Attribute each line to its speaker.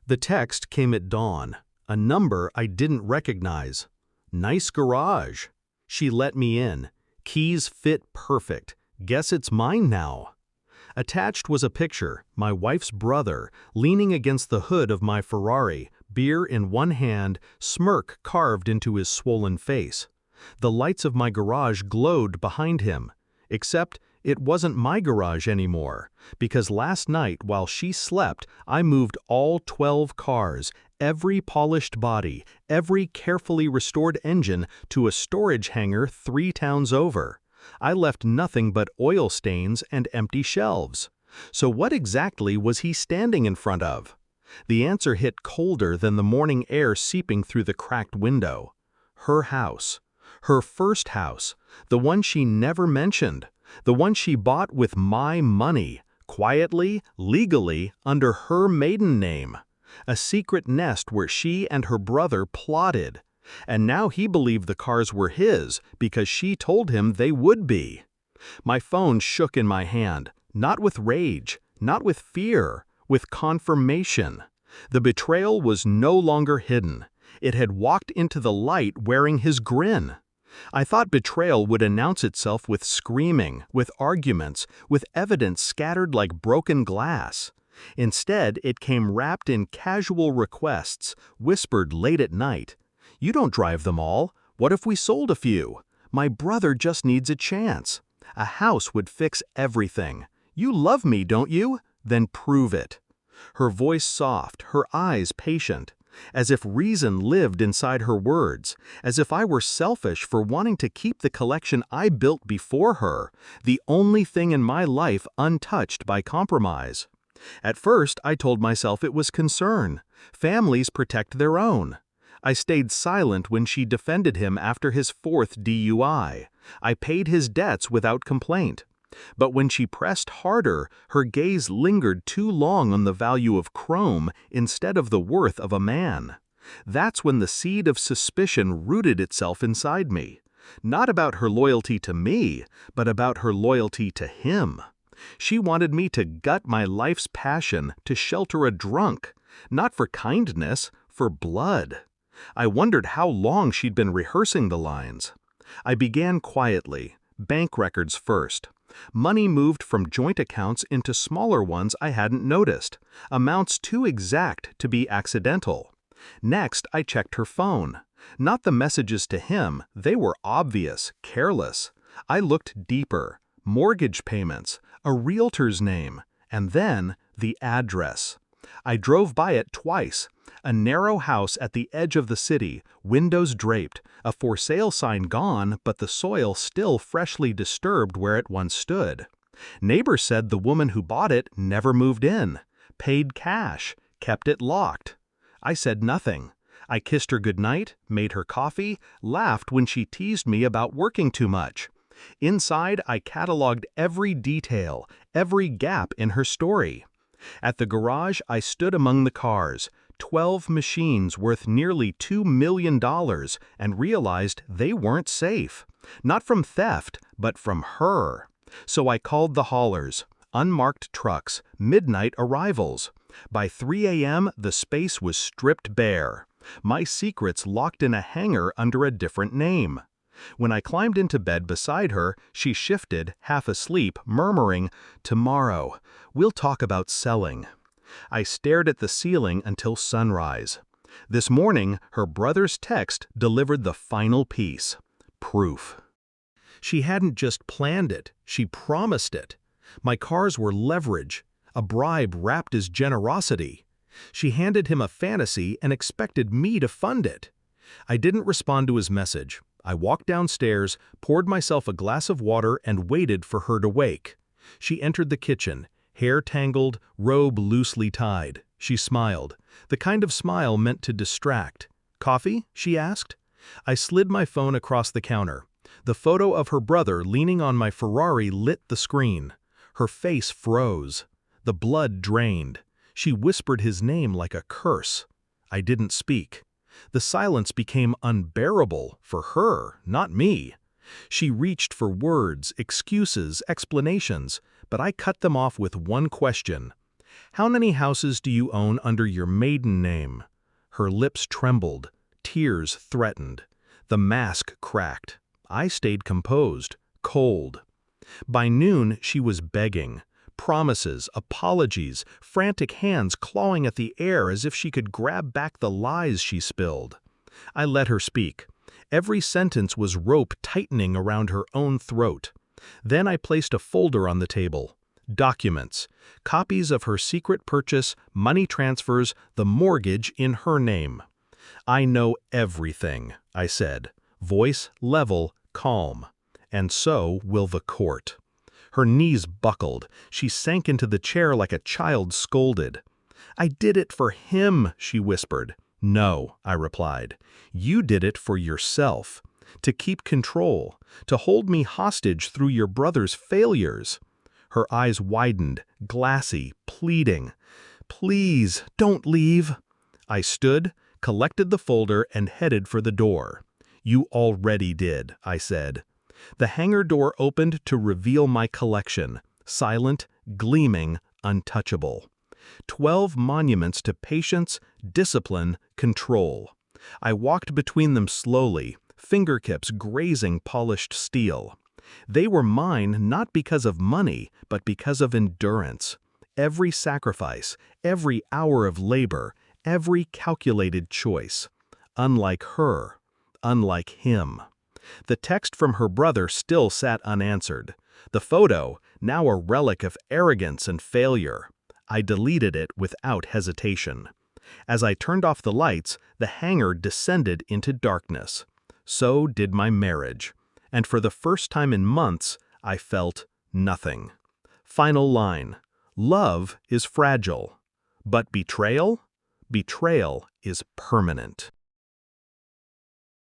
Speaker 1: The text came at dawn, a number I didn't recognize. Nice garage. She let me in. Keys fit perfect. Guess it's mine now. Attached was a picture, my wife's brother, leaning against the hood of my Ferrari, beer in one hand, smirk carved into his swollen face. The lights of my garage glowed behind him. Except it wasn't my garage anymore, because last night while she slept, I moved all 12 cars, every polished body, every carefully restored engine to a storage hangar 3 towns over. I left nothing but oil stains and empty shelves. So what exactly was he standing in front of? The answer hit colder than the morning air seeping through the cracked window. Her house. Her first house. The one she never mentioned. The one she bought with my money, quietly, legally, under her maiden name. A secret nest where she and her brother plotted. And now he believed the cars were his because she told him they would be. My phone shook in my hand, not with rage, not with fear, with confirmation. The betrayal was no longer hidden. It had walked into the light wearing his grin. I thought betrayal would announce itself with screaming, with arguments, with evidence scattered like broken glass. Instead, it came wrapped in casual requests, whispered late at night. You don't drive them all. What if we sold a few? My brother just needs a chance. A house would fix everything. You love me, don't you? Then prove it. Her voice soft, her eyes patient, as if reason lived inside her words, as if I were selfish for wanting to keep the collection I built before her, the only thing in my life untouched by compromise. At first, I told myself it was concern. Families protect their own. I stayed silent when she defended him after his 4th DUI. I paid his debts without complaint. But when she pressed harder, her gaze lingered too long on the value of chrome instead of the worth of a man. That's when the seed of suspicion rooted itself inside me. Not about her loyalty to me, but about her loyalty to him. She wanted me to gut my life's passion to shelter a drunk, not for kindness, for blood. I wondered how long she'd been rehearsing the lines. I began quietly, bank records first. Money moved from joint accounts into smaller ones I hadn't noticed, amounts too exact to be accidental. Next, I checked her phone. Not the messages to him, they were obvious, careless. I looked deeper. Mortgage payments, a realtor's name, and then the address. I drove by it twice. A narrow house at the edge of the city, windows draped, a for sale sign gone, but the soil still freshly disturbed where it once stood. Neighbors said the woman who bought it never moved in, paid cash, kept it locked. I said nothing. I kissed her goodnight, made her coffee, laughed when she teased me about working too much. Inside, I cataloged every detail, every gap in her story. At the garage, I stood among the cars, 12 machines worth nearly $2 million, and realized they weren't safe. Not from theft, but from her. So I called the haulers, unmarked trucks, midnight arrivals. By 3 a.m., the space was stripped bare. My secrets locked in a hangar under a different name. When I climbed into bed beside her, she shifted, half asleep, murmuring, "Tomorrow, we'll talk about selling." I stared at the ceiling until sunrise. This morning, her brother's text delivered the final piece. Proof. She hadn't just planned it, she promised it. My cars were leverage, a bribe wrapped as generosity. She handed him a fantasy and expected me to fund it. I didn't respond to his message. I walked downstairs, poured myself a glass of water, and waited for her to wake. She entered the kitchen, hair tangled, robe loosely tied. She smiled, the kind of smile meant to distract. "Coffee?" she asked. I slid my phone across the counter. The photo of her brother leaning on my Ferrari lit the screen. Her face froze. The blood drained. She whispered his name like a curse. I didn't speak. The silence became unbearable for her, not me. She reached for words, excuses, explanations, but I cut them off with one question. How many houses do you own under your maiden name? Her lips trembled. Tears threatened. The mask cracked. I stayed composed, cold. By noon, she was begging. Promises, apologies, frantic hands clawing at the air as if she could grab back the lies she spilled. I let her speak. Every sentence was rope tightening around her own throat. Then I placed a folder on the table. Documents, copies of her secret purchase, money transfers, the mortgage in her name. I know everything, I said, voice level, calm. And so will the court. Her knees buckled. She sank into the chair like a child scolded. I did it for him, she whispered. No, I replied. You did it for yourself. To keep control. To hold me hostage through your brother's failures. Her eyes widened, glassy, pleading. Please, don't leave. I stood, collected the folder, and headed for the door. You already did, I said. The hangar door opened to reveal my collection, silent, gleaming, untouchable. 12 monuments to patience, discipline, control. I walked between them slowly, fingertips grazing polished steel. They were mine not because of money, but because of endurance. Every sacrifice, every hour of labor, every calculated choice. Unlike her, unlike him. The text from her brother still sat unanswered. The photo, now a relic of arrogance and failure. I deleted it without hesitation. As I turned off the lights, the hangar descended into darkness. So did my marriage. And for the first time in months, I felt nothing. Final line. Love is fragile. But betrayal? Betrayal is permanent.